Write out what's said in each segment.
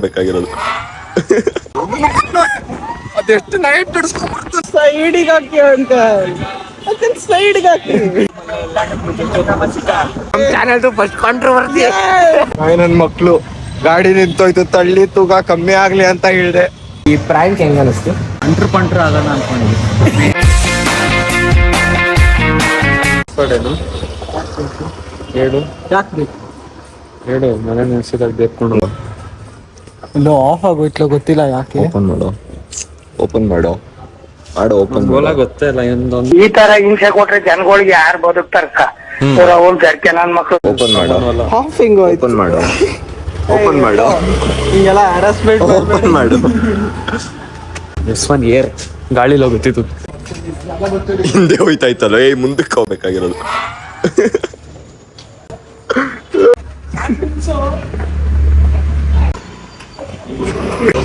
ಬೇಕಾಗಿರೋದು ಅದೆಷ್ಟು ನೈಟ್ ಹಿಡಿಸ್ಕೊಂಡ್ಬಿಡ್ತು ಸೈಡಿಗೆ ಹಾಕಿ ಅಂತ ಸೈಡ್ಗೆ ಹಾಕಿ ನಮ್ಮ ಚಾನಲ್ದು ಫಸ್ಟ್ ಕಾಂಟ್ರವರ್ಸಿ. ನನ್ನ ಮಕ್ಳು ಗಾಡಿ ನಿಂತೋಯ್ತು, ತಳ್ಳಿ ತೂಗ ಕಮ್ಮಿ ಆಗ್ಲಿ ಅಂತ ಹೇಳಿದೆ. ಈ ಪ್ರಾಂಕ್ ಹೆಂಗ ಅನಿಸ್ತು? ಪಂಟ್ರು ಆಗೋಣ ಅನ್ಕೊಂಡಿದ್ದೆ. ಹೇಳು ಯಾಕೆ ಹೇಳು. ಮನೆ ನೆನ್ಸಿದಾಗ ಬೇಡ್ಕೊಂಡು ಇಲ್ಲ ಆಫ್ ಆಗೋಯ್ತಲ್ಲ, ಗೊತ್ತಿಲ್ಲ ಯಾಕೆ. ಓಪನ್ ಮಾಡು, ಓಪನ್ ಮಾಡು, ಮಾಡು ಓಪನ್ ಗೋಲ ಗೊತ್ತಿಲ್ಲ ಎಂದೊಂದು. ಈ ತರ ಹಿಂಸೆ ಕೊಟ್ರೆ ಜನಗಳಿಗೆ ಯಾರು ಬದುಕ್ತಾರಕ್ಕ? ಜರ್ಕೆ ನನ್ ಮಕ್ಳು. ಓಪನ್ ಮಾಡು, ಆಫ್ ಹಿಂಗ್ ಹೋಯ್ತು. ಓಪನ್ ಮಾಡು, ಓಪನ್ ಮಾಡು, ಹಿಂಗೆಲ್ಲ ಹ್ಯಾರಾಸ್ಮೆಂಟ್ ಓಪನ್ ಮಾಡು. ಒನ್ ಏರ್ ಗಾಳಿಲಿ ಹೋಗುತ್ತಿತ್ತು. ಹಿಂದೆ ಹೋಯ್ತಾಯ್ತಲ್ಲ, ಮುಂದಕ್ಕೆ ಹೋಗ್ಬೇಕಾಗಿರೋದು.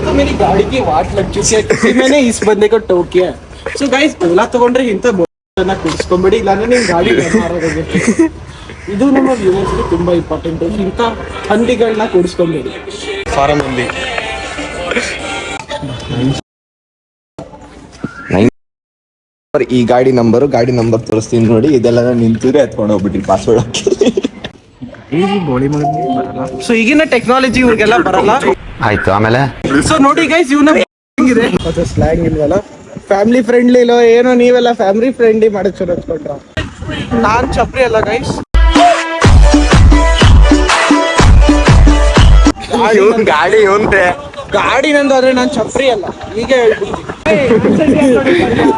तो मेरी गाड़ी की वाट लग चुकी है क्योंकि मैंने इस बंदे को टोक किया. So guys, ಓಲಾ ತಗೊಂಡ್ರೆ ಇಂತ ಬೋಲನ್ನ ಕುಡಿಸ್ಕೊಂಬೇಡಿ, ಇಲ್ಲಾಂದ್ರೆ ನಿಮ್ ಗಾಡಿ ಮಾರೋದಾಗುತ್ತೆ. ಇದು ನಮ್ಮ ವ್ಯೂವರ್ಸ್ಗೆ ತುಂಬಾ ಇಂಪಾರ್ಟೆಂಟ್. ಇಂತ ಹಂದಿಗಳನ್ನ ಕುಡಿಸ್ಕೊಂಬೇಡಿ. ಫಾರಂ ಹಂದಿ. ಈ ಗಾಡಿ ನಂಬರ್ ತೋರಿಸ್ತೀನಿ ನೋಡಿ. ಇದೆಲ್ಲ ನಿಂತಿದ್ರೆ ಎತ್ಕೊಂಡು ಹೋಗ್ಬಿಟ್ರಿ ಪಾಸ್ವರ್ಡ್ ಹಾಕಿ. ಗೋಳಿ ಬರಲ್ಲ. ಸೊ ಈಗಿನ ಟೆಕ್ನಾಲಜಿ ಇವ್ರಿಗೆಲ್ಲ ಬರಲ್ಲ. ಆಯ್ತು, ಆಮೇಲೆ ಸೊ ನೋಡಿ ಗೈಸ್, ಇವನ ಹೆಂಗಿದೆ ಅದು ಸ್ಲ್ಯಾಂಗ್ ಇಲ್ವಲ್ಲ, ಫ್ಯಾಮಿಲಿ ಫ್ರೆಂಡ್ಲಿ ಇಲ್ಲೋ ಏನೋ. ನೀವೆಲ್ಲ ಫ್ಯಾಮಿಲಿ ಫ್ರೆಂಡ್ಲಿ ಮಾಡಕ್ ಶುರು ಹಚ್ಕೊಂಡ್ರ. ನಾನ್ ಚಪ್ರಿ ಅಲ್ಲ ಗೈಸ್, ಗಾಡಿ ಇವಂತೆ. ಗಾಡಿ ನಂದು, ಆದ್ರೆ ನಾನ್ ಚಪ್ರಿ ಅಲ್ಲ. ಈಗ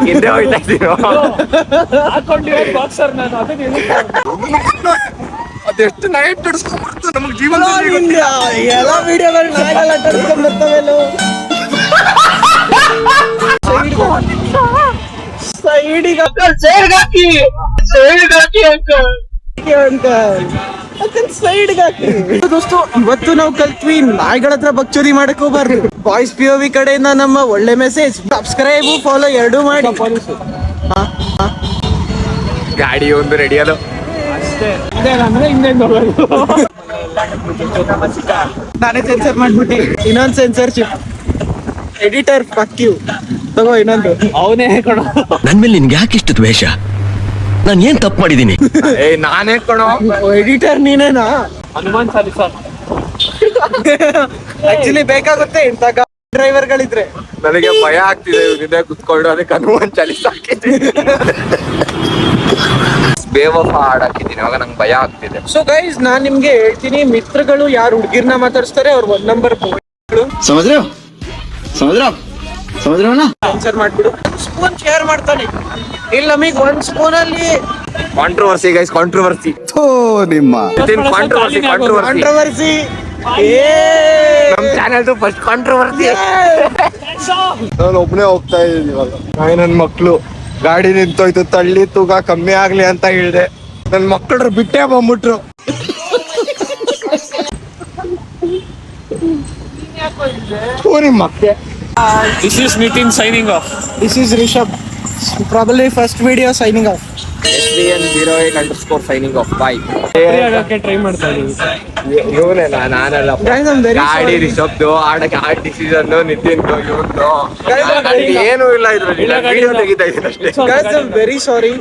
ಹಿಂದೆ ಹೋಯ್ತಾ ಇದ್ದೀರೋ ಬಾಕ್ಸರ್ ನಾನು. ಅದೆಷ್ಟು ನೈಟ್ ಹಿಡಿಸ್ಕೊಂಡ್ಬಿಡ್ತು ನಮಗ್ ಜೀವನ. ಎಲ್ಲ ವಿಡಿಯೋಗಳು ನಾಯೆಲ್ಲ ತರ್ಸ್ಕೊಂಡ್ ಬರ್ತಾವೆಲ್ಲೋ. ಸೈಡಿಗೆ ಹಾಕಿ ದೋಸ್ತು. ಇವತ್ತು ನಾವು ಕಲ್ತ್ವಿ, ನಾಯಿಗಳ ಹತ್ರ ಬಕ್ಚೋದಿ ಮಾಡಕ್ ಹೋಗ್ಬಾರ್ದು. ಬಾಯ್ಸ್ POV ಕಡೆಯಿಂದ ನಮ್ಮ ಒಳ್ಳೆ ಮೆಸೇಜ್. ಸಬ್ಸ್ಕ್ರೈಬ್, ಫಾಲೋ ಎರಡೂ ಮಾಡಿ. ಗಾಡಿ ಒಂದು ರೆಡಿ ಅದು ಅಷ್ಟೇ. ನಾನೇ ಸೆನ್ಸರ್ ಮಾಡ್ಬಿಟ್ಟಿ. ಇನ್ನೊಂದು ಸೆನ್ಸರ್ ಚಿಪ್ ಎಡಿಟರ್ ಪಕ್ಕಿವ್ ತಗೋ. ಇನ್ನೊಂದು ಅವನೇ ಕೊಡು. ನನ್ ಮೇಲೆ ನಿನ್ಗೆ ಯಾಕೆ ಇಷ್ಟು ದ್ವೇಷ? ನಾನು ಏನ್ ತಪ್ಪು ಮಾಡಿದೀನಿ? ನಾನೇ ಕೊಡೋ ಎಡಿಟರ್ ನೀನೇನಾ? ಹನುಮಾನ್ ಚಾಲಿಸ ಆಕ್ಚುಲಿ ಬೇಕಾಗುತ್ತೆ ಇಂಥ ಡ್ರೈವರ್ ಗಳಿದ್ರೆ. ನನಗೆ ಭಯ ಆಗ್ತಿದೆ ಇವ್ನಿಂದ ಕುತ್ಕೊಂಡು, ಅದಕ್ಕೆ ಹನುಮಾನ್ ಚಾಲಿಸ ಹಾಕಿದ್ದೀನಿ. ಬೇವಫ ಹಾಡ್ ಹಾಕಿದ್ದೀನಿ, ಅವಾಗ ನಂಗೆ ಭಯ ಆಗ್ತಿದೆ. ಸೊ ಗೈಸ್, ನಾನ್ ನಿಮ್ಗೆ ಹೇಳ್ತೀನಿ, ಮಿತ್ರಗಳು ಯಾರು ಹುಡುಗಿರ್ನ ಮಾತಾಡಿಸ್ತಾರೆ ಅವ್ರು 1 ನಂಬರ್ ಆನ್ಸರ್ ಮಾಡ್ಬಿಡು. ಸ್ಪೂನ್ ಶೇರ್ ಮಾಡ್ತಾನೆ. ಇಲ್ಲಿ ನಮಗ್ 1 ಸ್ಪೂನ್ ಅಲ್ಲಿ ಕಾಂಟ್ರವರ್ಸಿ ಗೈಸ್, ಕಾಂಟ್ರವರ್ಸಿ. ಕಾಂಟ್ರವರ್ಸಿ. ನಮ್ ಚಾನಲ್ದು ಫಸ್ಟ್ ಕಾಂಟ್ರವರ್ಸಿ. ನಾನು ಒಬ್ನೇ ಹೋಗ್ತಾ ಇದ್ದೀನಿ ಇವಾಗ. ನನ್ನ ಮಕ್ಳು ಗಾಡಿ ನಿಂತೋಯ್ತು, ತಳ್ಳಿ ತೂಗ ಕಮ್ಮಿ ಆಗ್ಲಿ ಅಂತ ಹೇಳಿದೆ. ನನ್ ಮಕ್ಕಳು ಬಿಟ್ಟೆ ಬಂದ್ಬಿಟ್ರು. ನಿಮ್ ಮಕ್ಕಳು. This is Nitin signing off. This is Rishabh. Probably first video signing off. SBN08_ signing off. Bye. Try ಮಾಡ್ತಾ ಇದೀವಿ. ಇವನೇ ನಾನಲ್ಲ. Guys, I'm very ಗಾಡಿ sorry. ರಿಷಬ್ದು, ಆಡಕ್ಕೆ ಆಡ್ ಡಿಸಿಷನ್ ನಿತಿನ್ದು, ಇವಂದು. Guys, I'm very ಏನೂ ಇಲ್ಲ ಇದ್ರಲ್ಲಿ. ವಿಡಿಯೋ ತೆಗಿತಾ ಇದ್ದೀನಿ ಅಷ್ಟೇ. Guys, I'm very sorry.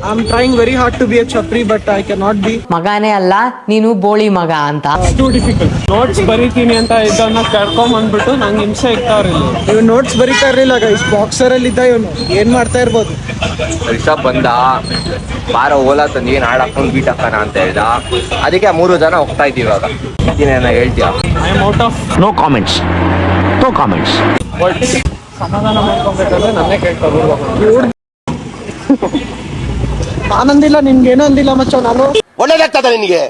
I'm trying very hard to be a chapri, but I cannot be. ಮಗನೇ ಅಲ್ಲ ನೀನು ಬೋಳಿ ಮಗ ಅಂತ. Too difficult. ನೋಟ್ಸ್ ಬರೀತೀನಿ ಅಂತ ಇದನ್ನ ಕರ್ಕೊಂಡ್ ಬಂದ್ಬಿಟ್ಟು ನಂಗೆ ಹಿಂಸೆ ಇರ್ತಾವ್ರಿಲ್ಲ. ನೀವು ನೋಟ್ಸ್ ಬರೀತಾ ಇರ್ಲಿಲ್ಲ ಗೈಸ್, ಬಾಕ್ಸರ್ ಅಲ್ಲಿ ಇದ್ದ ಇವನು. ಏನ್ ಮಾಡ್ತಾ ಇರ್ಬೋದು? ರಿಷಬ್ ಬಂದ, ಬಾರ ಓಲಾ ತಂದು ಏನ್ ಹಾಡ್ ಹಾಕೊಂಡು ಬೀಟ್ ಹಾಕೋಣ ಅಂತ ಹೇಳ್ದ. ಅದಕ್ಕೆ 3 ಜನ ಹೋಗ್ತಾ ಇದೀವಿ ಇವಾಗ. ಇನ್ನೇನ ಹೇಳ್ತೀಯ? I am out of no comments. ಸಮಾಧಾನ ಮಾಡ್ಕೊಬೇಕಾದ್ರೆ ನನ್ನೇ ಕೇಳ್ತಾರೆ. ನಾನಂದಿಲ್ಲ, ನಿನ್ಗೇನೋ ಅಂದಿಲ್ಲ ಮಚ್ಚ. ನಾನು ಒಳ್ಳೇದಾಗ್ತದ ನಿನಗೆ?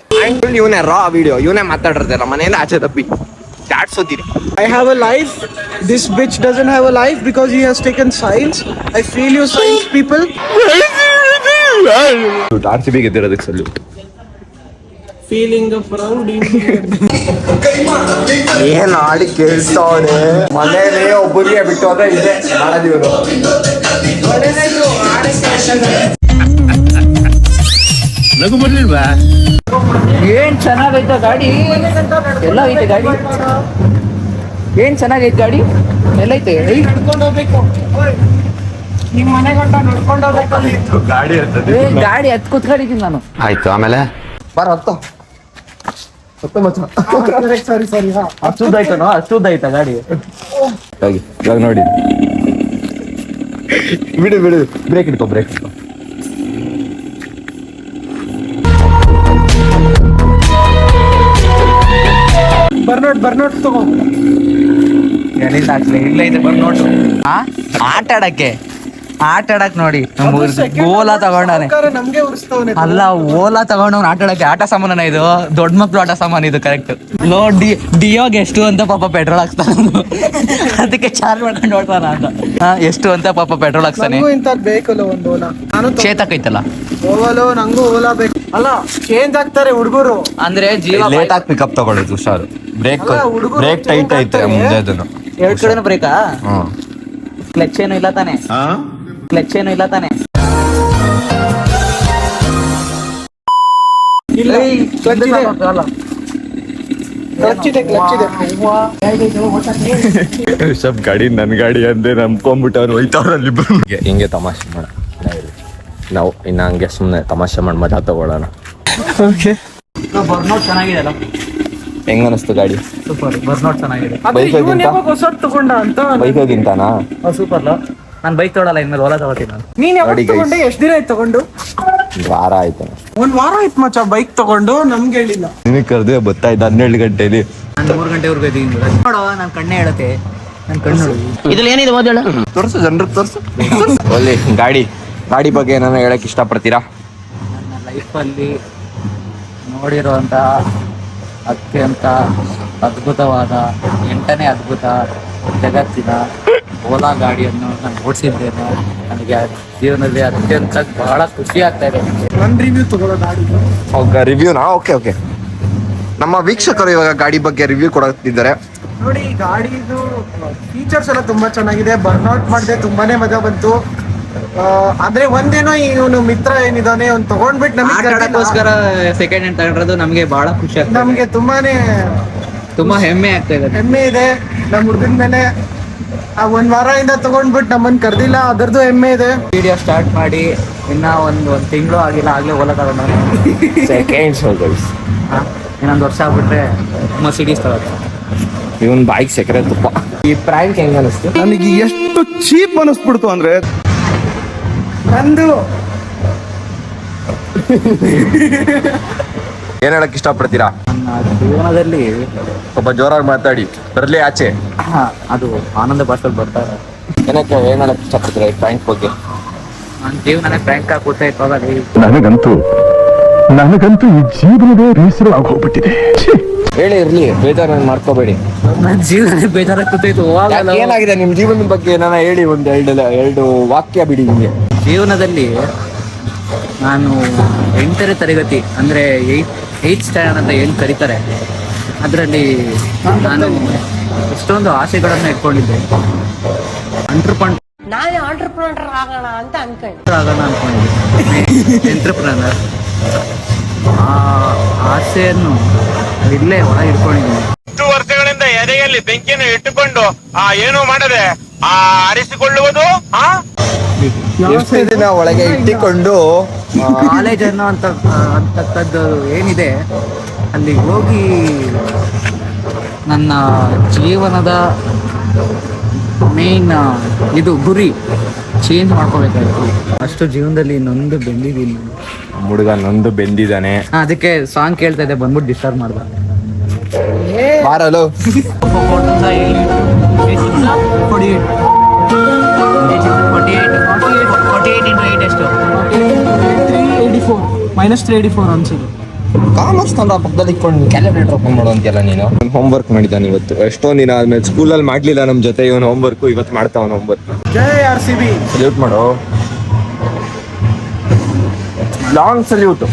ಇವನೇ ರಾ ವಿಡಿಯೋ, ಇವನೇ ಮಾತಾಡಿರ್ತಾರ ಮನೆಯಿಂದ ಆಚೆ ತಪ್ಪಿ ಚಾಟ್ಸೋತೀರಿ. I have a life. This bitch doesn't have a life because he has taken science. I feel you science people. RCB ಗೆದ್ದಿರೋದಕ್ಕೆ ಸಲ್ಯೂಟ್. Feeling the proud. ಏನ್ ಆಡಿ ಕೇಳ್ತಾವನೆ. ಮನೇಲಿ ಒಬ್ಬರಿಗೆ ಬಿಟ್ಟು ಹೋದ್ರೆ ಇದೆ ಮಾಡೋದಿವ್ರು. ನಗು ಬರ್ಲಿಲ್ವಾ? ಏನ್ ಚೆನ್ನಾಗೈತ ಗಾಡಿ, ಎಲ್ಲ ಐತೆ ಗಾಡಿ, ಏನ್ ಚೆನ್ನಾಗೈತೆ ಗಾಡಿ, ಎಲ್ಲೈತೆ ನಡ್ಕೊಂಡು ಹೋಗ್ಬೇಕು. ನಿಮ್ ಮನೆ ಗಂಟ ನಡ್ಕೊಂಡು ಹೋಗ್ಬೇಕು. ಗಾಡಿ ಏ, ಗಾಡಿ ಹತ್ ಕೂತ್ಕೊಂಡಿದ್ದೀನಿ ನಾನು. ಆಯ್ತು ಆಮೇಲೆ ಬರ ಹತ್ತು ಸರಿ ಹಾ. ಅಷ್ಟುದ್ದಾಯ್ತನೋ, ಅಷ್ಟುದ್ದಾಯ್ತಾ ಗಾಡಿ? ಇವಾಗ ನೋಡಿ ಬಿಡು ಬಿಡು ಬ್ರೇಕ್ ಇಟ್ಕೋ ಬ್ರೇಕ್ ಇಟ್ಕೋ. ಬರ್ನೋಟ್ ತಗೋ. ಎಲ್ಲಿಂದ ಹಾಕ್ಲಿ? ಇಲ್ಲ ಇದೆ ಬಂದು ನೋಡು. ಆಟ ಆಡಕ್ ನೋಡಿ ಓಲಾ ತಗೊಂಡಾನೆ. ನಮ್ಗೆ ಉರ್ಸ್ತವನೆ. ಅಲ್ಲ, ಓಲಾ ತಗೊಂಡವ್ನು ಆಟ ಆಡಕ್ಕೆ. ಆಟ ಸಾಮಾನ ಇದು, ದೊಡ್ಡ ಮಕ್ಳು ಆಟ ಸಾಮಾನು ಇದು. ಕರೆಕ್ಟ್. ಡಿಯೋಗೆ ಎಷ್ಟು ಅಂತ ಪಾಪ ಪೆಟ್ರೋಲ್ ಹಾಕ್ತಾನ, ಅದಕ್ಕೆ ಚಾರ್ಜ್ ಮಾಡ್ಕೊಂಡು ಓಡ್ತಾನ ಅಂತ. ಎಷ್ಟು ಅಂತ ಪಾಪ ಪೆಟ್ರೋಲ್ ಹಾಕ್ತಾನೆ. ನಂಗೂ ಇಂಥದ್ದು ಬೇಕಲ್ಲ ಒಂದು ಓಲಾ. ನಾನು ಚೇತಕ್ ಐತಲ್ಲ, ಓವಲು ನಂಗೂ ಓಲಾ ಬೇಕು. ಅಲ್ಲ, ಚೇಂಜ್ ಆಗ್ತಾರೆ ಹುಡುಗರು. ಅಂದ್ರೆ ಜೀವ ಲೇಟ್ ಆಗಿ ಪಿಕಪ್ ತಗೊಳ್ಳೋದು ಹುಷಾರು. ಬ್ರೇಕ್ ಅಲ್ಲ, ಹುಡುಗರು ಬ್ರೇಕ್ ಟೈಟ್ ಐತೆ ಮುಂದೆ ಅದನ್ನು. ಎರಡ್ ಕಡೆನೂ ಬ್ರೇಕಾ? ಹ್ಮ್ ಕ್ಲಚ್ ಏನು ಇಲ್ಲ ತಾನೆ? ಕ್ಲಚ್ ಏನು ಇಲ್ಲ ತಾನೆ? ಇಲ್ಲ, ಕ್ಲಚ್ ಇದೆ. ಕ್ಲಚ್ ಇದೆ, ಕ್ಲಚ್ ಇದೆ. ರಿಷಬ್ ಗಾಡಿ ನನ್ ಗಾಡಿ ಅಂದೆ ನಂಬ್ಕೊಂಡ್ಬಿಟ್ಟವ್ರು ಹೋಯ್ತವ್ರಲ್ಲಿ ಹಿಂಗೆ ತಮಾಷೆ ಮಾಡ ನಾವು ಇನ್ನ ಹಂಗೆ ಸುಮ್ಮನೆ ತಮಾಷೆ ಮಾಡಿ ಮಜಾ ತಗೊಳ್ಳೋಣ. ಬರ್ನೋಟ್ ಚೆನ್ನಾಗಿದೆ ಅಲ್ಲ? ಹೆಂಗ ಅನಿಸ್ತು ಗಾಡಿ? ಸೂಪರ್. ಬರ್ನೋಟ್ ಚೆನ್ನಾಗಿದೆ. ಅದು ಇವ್ನು ಯಾವಾಗ ಹೊಸದ್ ತಗೊಂಡ ಅಂತ. ಬೈಕೋಗಿಂತಾನಾ? ಸೂಪರ್. ನಾನು ಬೈಕ್ ತೊಗೊಳಲ್ಲ, ಇನ್ಮೇಲೆ ಓಲಾ ತಗೋತೀನಿ ನಾನು. ನೀನ್ ಯಾವಾಗ ನೋಡಿ guys. ತಗೊಂಡೆ? ಎಷ್ಟ್ ದಿನ ಆಯ್ತು ತಗೊಂಡು? ವಾರ ಆಯ್ತು. ಒಂದ್ ವಾರ ಆಯ್ತು ಮಚ್ಚ ಬೈಕ್ ತಗೊಂಡು. ನಮ್ಗೆ ಹೇಳಿಲ್ಲ. ನಿನಗೆ ಕರೆದೇ ಬರ್ತಾ ಇದ್ದ 12 ಗಂಟೆಲಿ. ನಾನು 3 ಗಂಟೆವರೆಗೂ ಇದ್ದೀನಿ. ನೋಡೋ, ನಾನು ಕಣ್ಣೇ ಹೇಳತ್ತೆ, ನನ್ನ ಕಣ್ಣು ಇದ್ರಲ್ಲಿ ಏನಿದೆ ಓದ್ ಹೇಳು. ತೋರ್ಸು, ಜನರಿಗೆ ತೋರ್ಸು. ಒಳ್ಳೆ ಗಾಡಿ ಬಗ್ಗೆ ಏನಾನ ಹೇಳಕ್ ಇಷ್ಟಪಡ್ತೀರಾ? ನನ್ನ ಲೈಫಲ್ಲಿ ನೋಡಿರುವಂಥ ಅತ್ಯಂತ ಅದ್ಭುತವಾದ 8ನೇ ಅದ್ಭುತ ಜಗತ್ತಿನ ಓಲಾ ಗಾಡಿಯನ್ನು ನಾನು ಓಡಿಸಿದ್ದೇನೆ. ನನಗೆ ಜೀವನದಲ್ಲಿ ಅತ್ಯಂತ ಬಹಳ ಖುಷಿ ಆಗ್ತಾ ಇದೆ. ನನ್ ರಿವ್ಯೂ ತಗೊಳ್ಳೋ ಗಾಡಿ. ರಿವ್ಯೂನಾ? ಓಕೆ. ನಮ್ಮ ವೀಕ್ಷಕರು ಇವಾಗ ಗಾಡಿ ಬಗ್ಗೆ ರಿವ್ಯೂ ಕೊಡುತ್ತಿದ್ದಾರೆ. ನೋಡಿ, ಗಾಡಿದು ಫೀಚರ್ಸ್ ಎಲ್ಲ ತುಂಬಾ ಚೆನ್ನಾಗಿದೆ. ಬರ್ನ್ಔಟ್ ಮಾಡಿದೆ, ತುಂಬಾನೇ ಮಜಾ ಬಂತು. ಆದ್ರೆ ಒಂದೇನೋ ಇವನು ಮಿತ್ರ ಏನಿದಾನೆ ಅವ್ನು ತಗೊಂಡ್ಬಿಟ್ಟು ಆಟೋಸ್ಕರ ಸೆಕೆಂಡ್ ಹ್ಯಾಂಡ್ ತಗೊಂಡ್ರದು ನಮಗೆ ಬಹಳ ಖುಷಿ ಆಗ್ತದೆ. ನಮ್ಗೆ ತುಂಬಾನೇ ತುಂಬಾ ಹೆಮ್ಮೆ ಆಗ್ತಾ ಇದೆ. ಹೆಮ್ಮೆ ಇದೆ ನಮ್ಮ ಹುಡುಗನ ಮೇಲೆ. ಒಂದ್ ವಾರದಿಂದ ತಗೊಂಡ್ಬಿಟ್ಟು ನಮ್ಮನ್ನ ಕರ್ದಿಲ್ಲ, ಅದರದ್ದು ಹೆಮ್ಮೆ ಇದೆ. ವಿಡಿಯೋ ಸ್ಟಾರ್ಟ್ ಮಾಡಿ ಇನ್ನ ಒಂದು ತಿಂಗಳು ಆಗಿಲ್ಲ, ಆಗ್ಲೇ ಓಲಾ ತಗೊಂಡು ಇನ್ನೊಂದು ವರ್ಷ ಆಗ್ಬಿಟ್ರೆ ಮರ್ಸಿಡೀಸ್ ತಗೋತಾರೆ. ಇವನ್ ಬಾಯಿಗೆ ಸೆಕ್ರೆ ತುಪ್ಪ. ಈ ಪ್ರಾಂಕ್ ಹೆಂಗ ಅನಿಸ್ತು? ನನಗೆ ಎಷ್ಟು ಚೀಪ್ ಅನಿಸ್ಬಿಡ್ತು ಅಂದ್ರೆ, ನಂದು ಏನ್ ಹೇಳಕ್ ಇಷ್ಟಪಡ್ತೀರಾ? ನನ್ನ ಜೀವನದಲ್ಲಿ ಸ್ವಲ್ಪ ಜೋರಾಗಿ ಮಾತಾಡಿ, ಬರ್ಲಿ ಆಚೆ. ಅದು ಆನಂದ ಭಾಷೆಯಲ್ಲಿ ಬರ್ತಾರೆ. ಏನಕ್ಕೆ ಏನ್ ಹೇಳಕ್ ಇಷ್ಟಪಡ್ತೀರಾ ಈ ಪ್ರಾಂಕ್ ಬಗ್ಗೆ? ನನ್ನ ಜೀವನನೇ ಫ್ರ್ಯಾಂಕ್ ಆಗಿ ಕೂತಾ ಇತ್ತು. ನನಗಂತೂ ಈ ಜೀವನವೇ ಬೇಸರ ಆಗೋಗ್ಬಿಟ್ಟಿದೆ. ಹೇಳಿ, ಇರ್ಲಿ, ಬೇಜಾರು ಮಾಡ್ಕೋಬೇಡಿ. ನನ್ನ ಜೀವನ ಬೇಜಾರಾಗಿ ಕೂತಾಯ್ತು. ಏನಾಗಿದೆ ನಿಮ್ ಜೀವನದ ಬಗ್ಗೆ ನಾನು ಹೇಳಿ ಒಂದ್ ಎರಡು ವಾಕ್ಯ ಬಿಡಿ. ನಿಮಗೆ ಜೀವನದಲ್ಲಿ ನಾನು 8ನೇ ತರಗತಿ ಅಂದರೆ 8th ಸ್ಟ್ಯಾಂಡರ್ಡ್ ಅಂತ ಏನು ಕರೀತಾರೆ, ಅದರಲ್ಲಿ ನಾನು ಎಷ್ಟೊಂದು ಆಸೆಗಳನ್ನು ಇಟ್ಕೊಂಡಿದ್ದೆ. ನಾನೇ ಆಂಟ್ರಪ್ರನರ್ ಆಗೋಣ ಅಂತ ಅನ್ಕೊಂಡೆ. ಆಗೋಣ ಅನ್ಕೊಂಡಿದ್ದೆ, ಎಂಟ್ರಪ್ರನರ್. ಆ ಆಸೆಯನ್ನು ಇಲ್ಲೇ ಒಳಗೆ ಇಟ್ಕೊಂಡಿದ್ದೀನಿ. 10 ವರ್ಷಗಳಿಂದ ಎದೆಯಲ್ಲಿ ಬೆಂಕಿಯನ್ನು ಇಟ್ಟುಕೊಂಡು ಏನು ಮಾಡದೆ ಆರಿಸಿಕೊಳ್ಳುವುದು. ಎಷ್ಟು ದಿನ ಒಳಗೆ ಇಟ್ಟಿಕೊಂಡು ಕಾಲೇಜ್ ಅನ್ನೋ ಅಂತಕ್ಕದ್ದು ಏನಿದೆ, ಅಲ್ಲಿ ಹೋಗಿ ನನ್ನ ಜೀವನದ ಮೇನ್ ಇದು ಗುರಿ ಚೇಂಜ್ ಮಾಡ್ಕೋಬೇಕಾಯ್ತು. ಅಷ್ಟು ಜೀವನದಲ್ಲಿ ನೊಂದು ಬೆಂದಿದ್ದೀನಿ ನಾನು. ಹುಡುಗ ನೊಂದು ಬೆಂದಿದ್ದಾನೆ. ಅದಕ್ಕೆ ಸಾಂಗ್ ಕೇಳ್ತಾ ಇದ್ದೆ, ಬಂದ್ಬಿಟ್ಟು ಡಿಸ್ಟರ್ಬ್ ಮಾಡ್ದ. ಬಾರಲು -384 ಅನ್ಸುತ್ತೆ. ಕಾಮರ್ಸ್ ತಂಡ ಪಕ್ಕದಲ್ಲಿ ಇಟ್ಕೊಂಡು ಕ್ಯಾಲ್ಕುಲೇಟರ್ ಓಪನ್ ಮಾಡೋ ಅಂತೆಲ್ಲ ನೀನು. ಹೋಮ್ ವರ್ಕ್ ಮಾಡಿದ್ದಾನೆ ಇವತ್ತು. ಎಷ್ಟೋ ದಿನ ಆದ್ಮೇಲೆ ಸ್ಕೂಲಲ್ಲಿ ಮಾಡ್ಲಿಲ್ಲ ನಮ್ ಜೊತೆ ಇವನು ಹೋಮ್ ವರ್ಕ್, ಇವತ್ತು ಮಾಡ್ತಾವನ ಹೋಮ್ ವರ್ಕ್. ಜೈ RCB. ಸಲ್ಯೂಟ್ ಮಾಡೋ, ಲಾಂಗ್ ಸಲ್ಯೂಟ್.